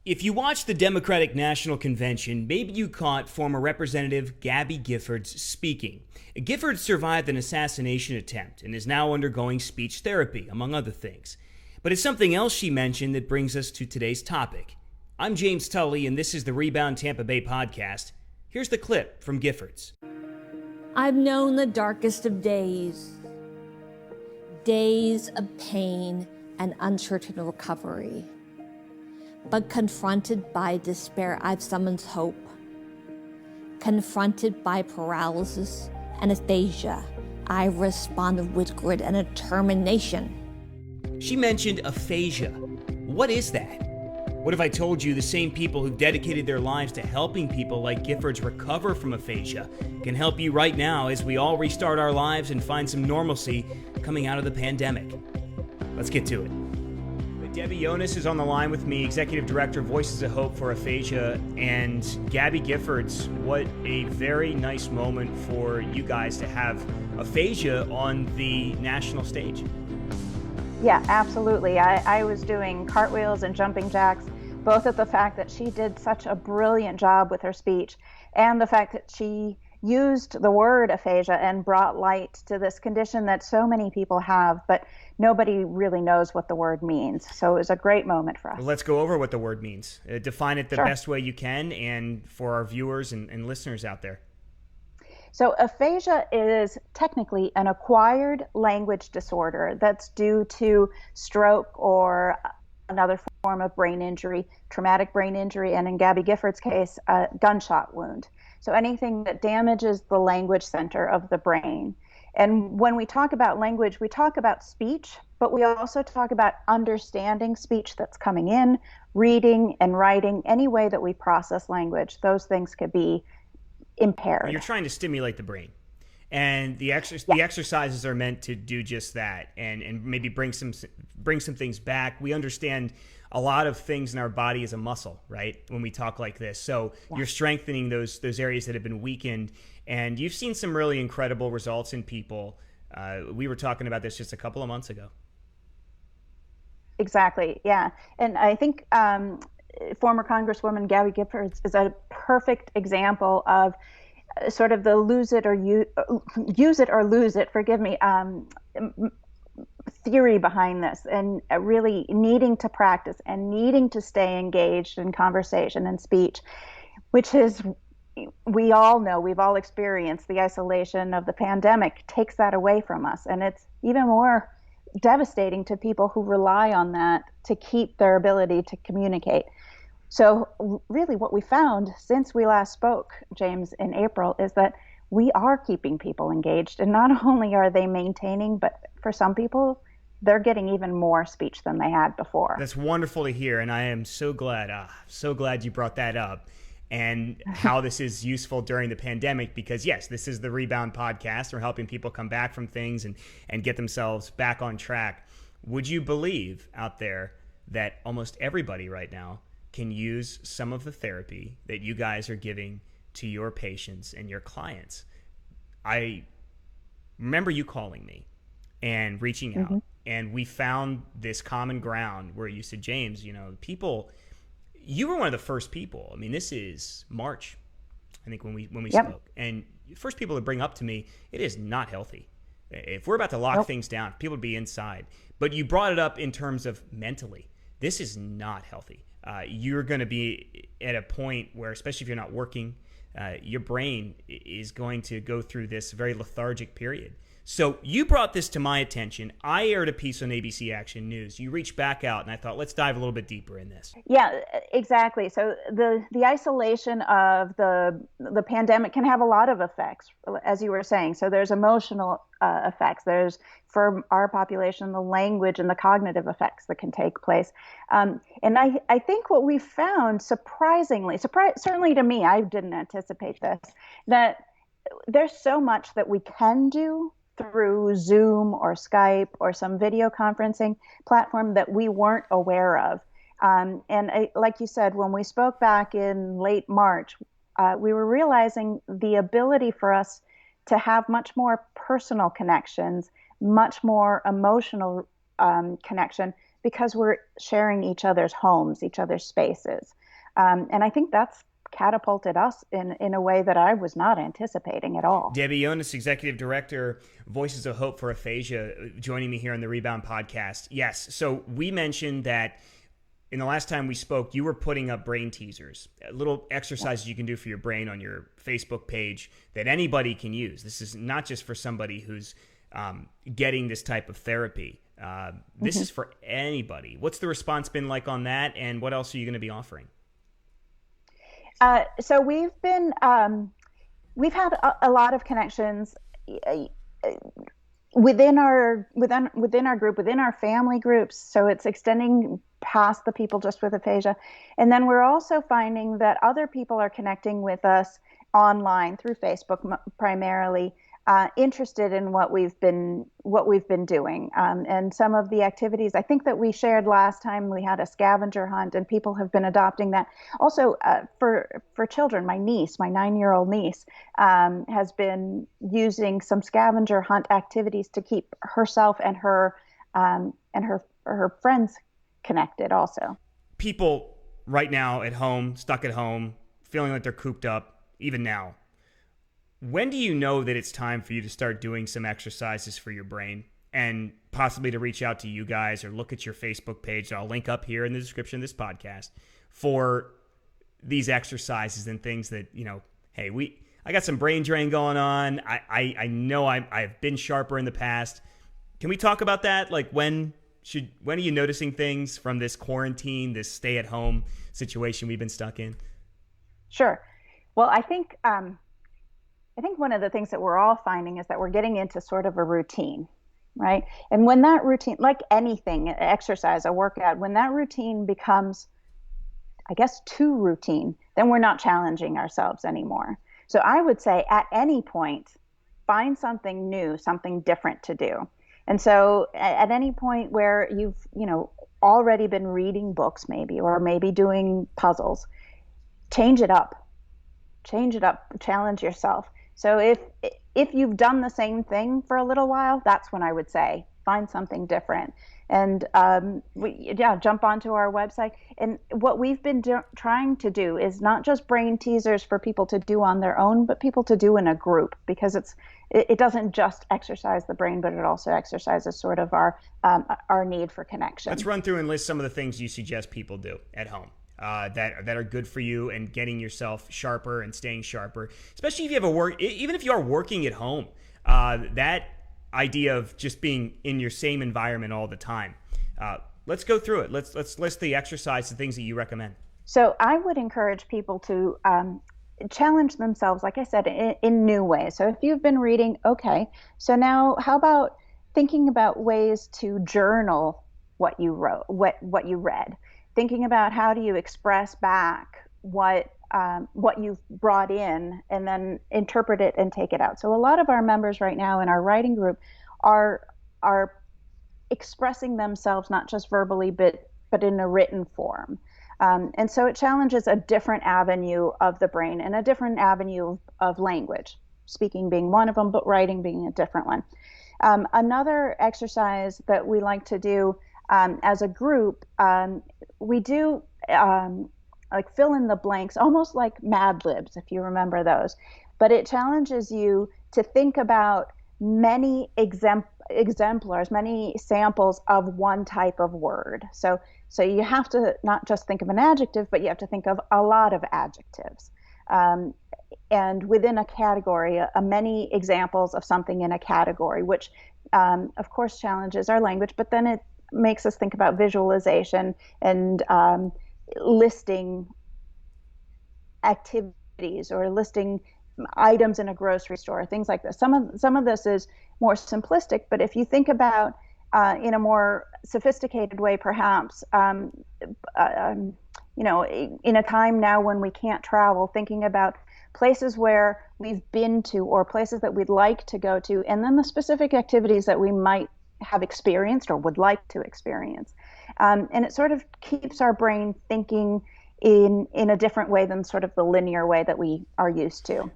If you watched the Democratic National Convention, maybe you caught former Representative Gabby Giffords speaking. Giffords survived an assassination attempt and is now undergoing speech therapy, among other things. But it's something else she mentioned that brings us to today's topic. I'm James Tully, and this is the Rebound Tampa Bay podcast. Here's the clip from Giffords. I've known the darkest of days, days of pain and uncertain recovery. But confronted by despair, I've summoned hope. Confronted by paralysis and aphasia, I responded with grit and determination. She mentioned aphasia. What is that? What if I told you the same people who've dedicated their lives to helping people like Giffords recover from aphasia can help you right now as we all restart our lives and find some normalcy coming out of the pandemic? Let's get to it. Debbie Yones is on the line with me, Executive Director, Voices of Hope for Aphasia, and Gabby Giffords. What a very nice moment for you guys to have aphasia on the national stage. Yeah, absolutely. I was doing cartwheels and jumping jacks, both at the fact that she did such a brilliant job with her speech and the fact that she used the word aphasia and brought light to this condition that so many people have, but nobody really knows what the word means. So it was a great moment for us. Well, let's go over what the word means. Define it the Sure. best way you can, and for our viewers and listeners out there. So aphasia is technically an acquired language disorder that's due to stroke or another form of brain injury, traumatic brain injury, and in Gabby Giffords' case, a gunshot wound. So anything that damages the language center of the brain. And when we talk about language, we talk about speech, but we also talk about understanding speech that's coming in, reading and writing, any way that we process language. Those things could be impaired. You're trying to stimulate the brain. And the exercises are meant to do just that, and maybe bring some things back. We understand a lot of things in our body as a muscle, right? When we talk like this, so you're strengthening those areas that have been weakened, and you've seen some really incredible results in people. We were talking about this just a couple of months ago. Exactly, yeah, and I think former Congresswoman Gabby Giffords is a perfect example of sort of the use it or lose it, forgive me, theory behind this, and really needing to practice and needing to stay engaged in conversation and speech, which is, we all know, we've all experienced the isolation of the pandemic takes that away from us. And it's even more devastating to people who rely on that to keep their ability to communicate. So really what we found since we last spoke, James, in April, is that we are keeping people engaged. And not only are they maintaining, but for some people, they're getting even more speech than they had before. That's wonderful to hear. And I am so glad you brought that up, and how this is useful during the pandemic, because yes, this is the Rebound podcast. We're helping people come back from things and get themselves back on track. Would you believe out there that almost everybody right now can use some of the therapy that you guys are giving to your patients and your clients? I remember you calling me and reaching out, and we found this common ground where you said, James, people, you were one of the first people. I mean, this is March, I think, when we spoke, and first people to bring up to me, it is not healthy. If we're about to lock things down, people would be inside. But you brought it up in terms of mentally. This is not healthy. You're going to be at a point where, especially if you're not working, your brain is going to go through this very lethargic period. So you brought this to my attention. I aired a piece on ABC Action News. You reached back out, and I thought, let's dive a little bit deeper in this. Yeah, exactly. So the isolation of the pandemic can have a lot of effects, as you were saying. So there's emotional effects. There's, for our population, the language and the cognitive effects that can take place. And I think what we found, certainly to me, I didn't anticipate this, that there's so much that we can do through Zoom or Skype or some video conferencing platform that we weren't aware of. Like you said, when we spoke back in late March, we were realizing the ability for us to have much more personal connections, much more emotional connection because we're sharing each other's homes, each other's spaces. And I think that's catapulted us in a way that I was not anticipating at all. Debbie Yones, Executive Director, Voices of Hope for Aphasia, joining me here on the Rebound podcast. Yes, so we mentioned that in the last time we spoke, you were putting up brain teasers, little exercises you can do for your brain on your Facebook page that anybody can use. This is not just for somebody who's getting this type of therapy. This is for anybody. What's the response been like on that, and what else are you going to be offering? So we've had a lot of connections within our group, within our family groups. So it's extending past the people just with aphasia. And then we're also finding that other people are connecting with us online through Facebook primarily, interested in what we've been doing. And some of the activities, I think that we shared last time, we had a scavenger hunt, and people have been adopting that. Also, for children, my 9-year-old niece, has been using some scavenger hunt activities to keep herself and her friends connected also. People right now at home, stuck at home, feeling like they're cooped up, even now. When do you know that it's time for you to start doing some exercises for your brain, and possibly to reach out to you guys or look at your Facebook page that I'll link up here in the description of this podcast for these exercises and things that, hey, I got some brain drain going on. I know I've been sharper in the past. Can we talk about that? Like when are you noticing things from this quarantine, this stay at home situation we've been stuck in? Sure. Well, I think one of the things that we're all finding is that we're getting into sort of a routine, right? And when that routine, like anything, exercise, a workout, when that routine becomes, I guess, too routine, then we're not challenging ourselves anymore. So I would say at any point, find something new, something different to do. And so at any point where you've, already been reading books maybe, or maybe doing puzzles, change it up, challenge yourself. So if you've done the same thing for a little while, that's when I would say find something different. And jump onto our website. And what we've been trying to do is not just brain teasers for people to do on their own, but people to do in a group, because it doesn't just exercise the brain, but it also exercises sort of our need for connection. Let's run through and list some of the things you suggest people do at home. That are good for you and getting yourself sharper and staying sharper, especially if you have even if you are working at home. That idea of just being in your same environment all the time. Let's go through it. Let's list the exercise and things that you recommend. So I would encourage people to challenge themselves, like I said, in new ways. So if you've been reading, okay, so now how about thinking about ways to journal what you wrote, what you read? Thinking about how do you express back what you've brought in, and then interpret it and take it out. So a lot of our members right now in our writing group are expressing themselves not just verbally, but in a written form. And so it challenges a different avenue of the brain and a different avenue of language, speaking being one of them, but writing being a different one. Another exercise that we like to do as a group, we do like fill in the blanks, almost like Mad Libs, if you remember those. But it challenges you to think about many exemplars, many samples of one type of word. So you have to not just think of an adjective, but you have to think of a lot of adjectives. And within a category, many examples of something in a category, which of course challenges our language, but then it makes us think about visualization and listing activities or listing items in a grocery store, things like this. Some of this is more simplistic, but if you think about in a more sophisticated way, perhaps, in a time now when we can't travel, thinking about places where we've been to or places that we'd like to go to, and then the specific activities that we might have experienced or would like to experience. And it sort of keeps our brain thinking in a different way than sort of the linear way that we are used to.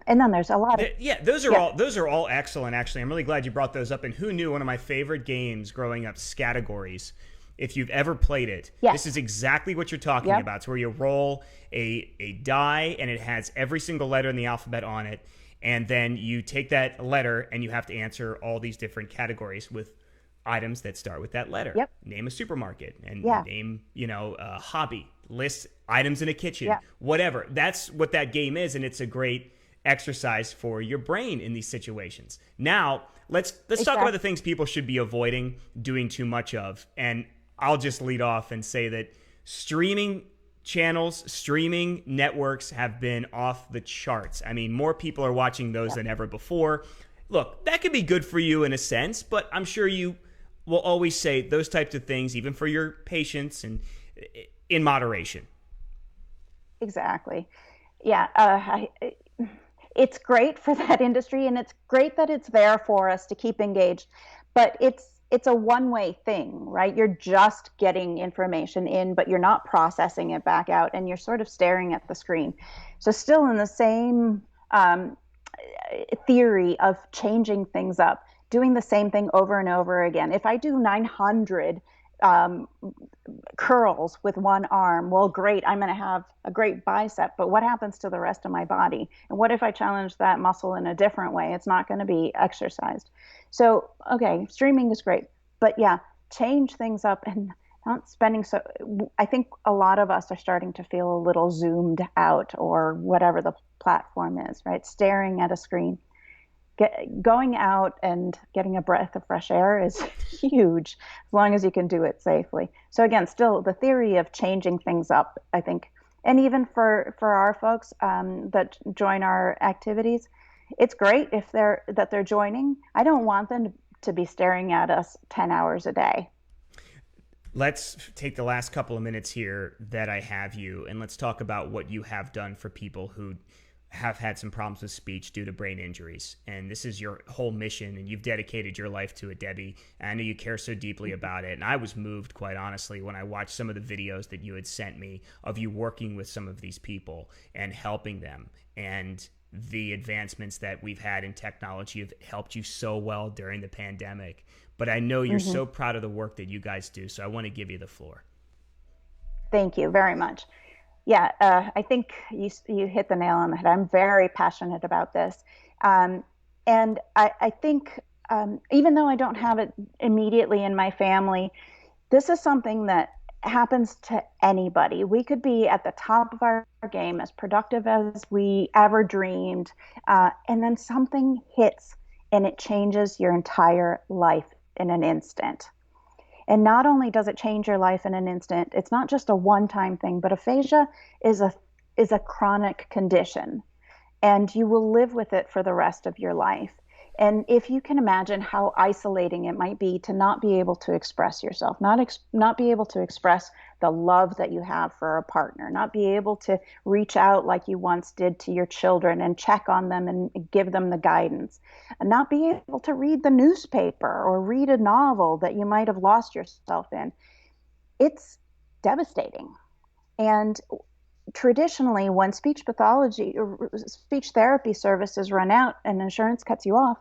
And then there's a lot of those are all excellent. Actually, I'm really glad you brought those up. And who knew, one of my favorite games growing up, Scattergories, If you've ever played it, Yes. this is exactly what you're talking Yep. about. It's where you roll a die and it has every single letter in the alphabet on it. And then you take that letter and you have to answer all these different categories with items that start with that letter. Yep. Name a supermarket and Yeah. name, a hobby, list items in a kitchen, Yeah. whatever. That's what that game is. And it's a great exercise for your brain in these situations. Now, let's talk about the things people should be avoiding doing too much of. And I'll just lead off and say that streaming channels, streaming networks have been off the charts. I mean, more people are watching those than ever before. Look, that could be good for you in a sense, but I'm sure you will always say those types of things, even for your patients, and in moderation. Exactly. Yeah. It's great for that industry, and it's great that it's there for us to keep engaged, but it's a one-way thing, right? You're just getting information in, but you're not processing it back out, and you're sort of staring at the screen. So still in the same theory of changing things up, doing the same thing over and over again. If I do 900 curls with one arm, well, great, I'm going to have a great bicep, but what happens to the rest of my body? And what if I challenge that muscle in a different way? It's not going to be exercised. So, okay, streaming is great, but yeah, change things up and not spending so. I think a lot of us are starting to feel a little zoomed out, or whatever the platform is, right? Staring at a screen. Going out and getting a breath of fresh air is huge, as long as you can do it safely. So again, still the theory of changing things up, I think, and even for our folks that join our activities, it's great if they're joining. I don't want them to be staring at us 10 hours a day. Let's take the last couple of minutes here that I have you, and let's talk about what you have done for people who have had some problems with speech due to brain injuries. And this is your whole mission, and you've dedicated your life to it, Debbie. And I know you care so deeply about it. And I was moved, quite honestly, when I watched some of the videos that you had sent me of you working with some of these people and helping them. And the advancements that we've had in technology have helped you so well during the pandemic. But I know you're so proud of the work that you guys do. So I want to give you the floor. Thank you very much. Yeah, I think you hit the nail on the head. I'm very passionate about this. And I think even though I don't have it immediately in my family, this is something that happens to anybody. We could be at the top of our game, as productive as we ever dreamed, and then something hits and it changes your entire life in an instant. And not only does it change your life in an instant, it's not just a one-time thing, but aphasia is a chronic condition, and you will live with it for the rest of your life. And if you can imagine how isolating it might be to not be able to express yourself, not be able to express the love that you have for a partner, not be able to reach out like you once did to your children and check on them and give them the guidance, and not be able to read the newspaper or read a novel that you might have lost yourself in, it's devastating. And traditionally, when speech pathology or speech therapy services run out and insurance cuts you off,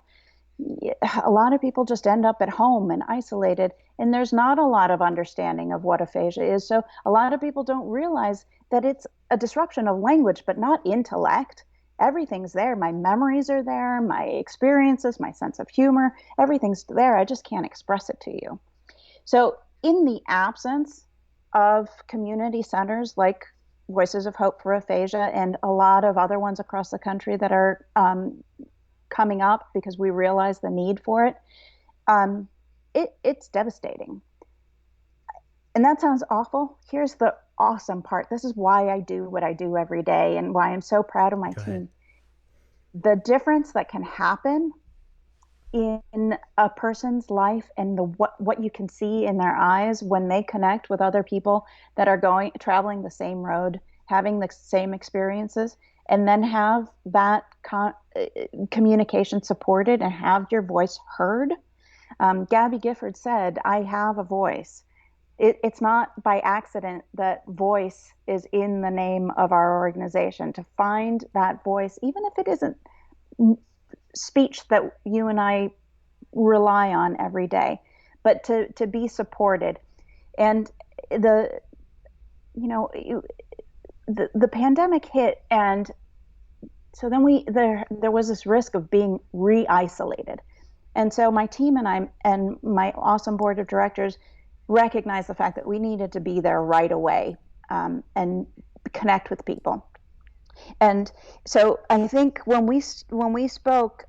a lot of people just end up at home and isolated, and there's not a lot of understanding of what aphasia is. So a lot of people don't realize that it's a disruption of language, but not intellect. Everything's there. My memories are there, my experiences, my sense of humor, everything's there. I just can't express it to you. So in the absence of community centers like Voices of Hope for Aphasia and a lot of other ones across the country that are coming up because we realize the need for it, it's devastating. And that sounds awful. Here's the awesome part. This is why I do what I do every day and why I'm so proud of my team. The difference that can happen in a person's life and what you can see in their eyes when they connect with other people that are traveling the same road, having the same experiences, and then have that communication supported and have your voice heard. Gabby Gifford said, "I have a voice." It's not by accident that voice is in the name of our organization. To find that voice, even if it isn't speech that you and I rely on every day, but to be supported. And the you know the pandemic hit, and so then there was this risk of being re-isolated. And so my team and I and my awesome board of directors recognized the fact that we needed to be there right away, and connect with people. And so I think when we spoke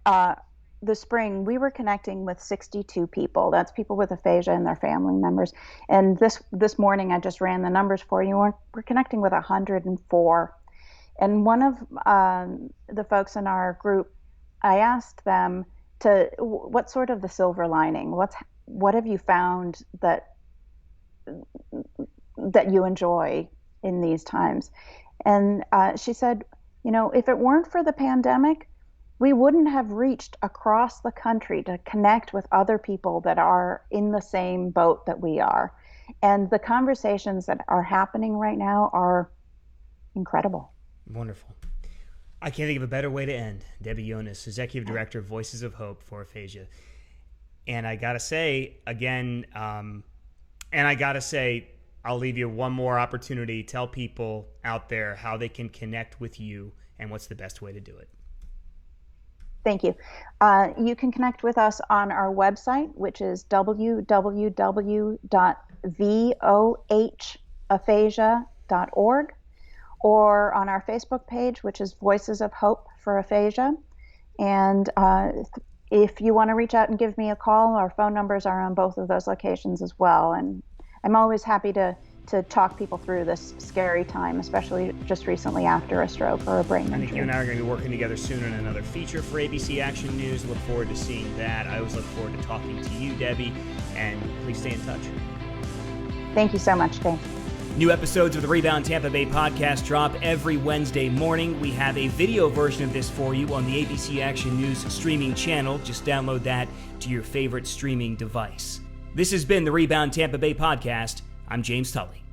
the spring, we were connecting with 62 people. That's people with aphasia and their family members. And this morning, I just ran the numbers for you. We're connecting with 104. And one of the folks in our group, I asked them what's sort of the silver lining? What have you found that you enjoy in these times? And she said, if it weren't for the pandemic, we wouldn't have reached across the country to connect with other people that are in the same boat that we are. And the conversations that are happening right now are incredible. Wonderful. I can't think of a better way to end. Debbie Yones, Executive Director of Voices of Hope for Aphasia. And I got to say, again, I'll leave you one more opportunity. Tell people out there how they can connect with you and what's the best way to do it. Thank you. You can connect with us on our website, which is www.vohaphasia.org, or on our Facebook page, which is Voices of Hope for Aphasia. And if you want to reach out and give me a call, our phone numbers are on both of those locations as well. And I'm always happy to talk people through this scary time, especially just recently after a stroke or a brain injury. I think you and I are going to be working together soon on another feature for ABC Action News. Look forward to seeing that. I always look forward to talking to you, Debbie, and please stay in touch. Thank you so much, James. New episodes of the Rebound Tampa Bay podcast drop every Wednesday morning. We have a video version of this for you on the ABC Action News streaming channel. Just download that to your favorite streaming device. This has been the Rebound Tampa Bay podcast. I'm James Tully.